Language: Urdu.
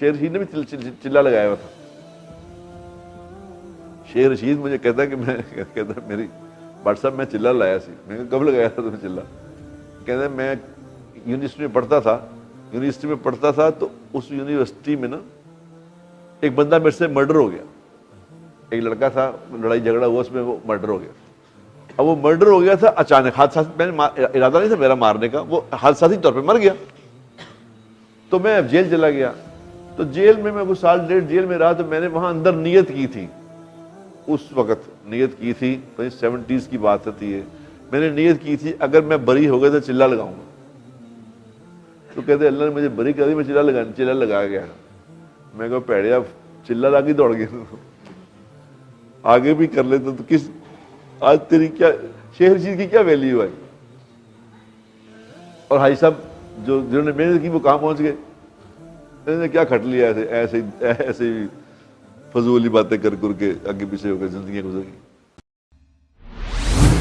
شیر رشید نے بھی چلا لگایا ہوا تھا. شیر رشید مجھے کہتا ہے کہ میری بٹ صاحب میں چلا لایا سی. میں نے کہا کب لگایا تھا تمہیں چلا؟ کہتا ہے میں یونیورسٹی میں پڑھتا تھا تو اس یونیورسٹی میں نا ایک بندہ میرے سے مرڈر ہو گیا. ایک لڑکا تھا, لڑائی جھگڑا ہوا, اس میں وہ مرڈر ہو گیا. اب وہ مرڈر ہو گیا تھا اچانک, حادثہ, میں نے ارادہ نہیں تھا میرا مارنے کا, وہ حادثاتی طور پہ مر گیا. تو میں اب جیل چلا گیا. تو جیل میں کوئی سال ڈیڑھ جیل میں رہا. تو میں نے وہاں اندر نیت کی تھی, اس وقت نیت کی تھی, 70s کی بات ہوتی ہے, میں نے نیت کی تھی اگر میں بری ہو گیا تو چلا لگاؤں گا. تو کہتے اللہ نے مجھے بری کر دی, میں چلا لگا گیا. میں کہا پیڑیا چلا لا کے دوڑ گیا, آگے بھی کر لیتے تو کس, آج تیری کیا شہر چیز کی کیا ویلیو ہے. اور حاجی صاحب جنہوں نے محنت کی وہ کہاں پہنچ گئے, انہوں نے کیا کھٹ لیا, ایسے فضولی باتیں کر کے آگے پیچھے ہو کے زندگیاں گزر گئی.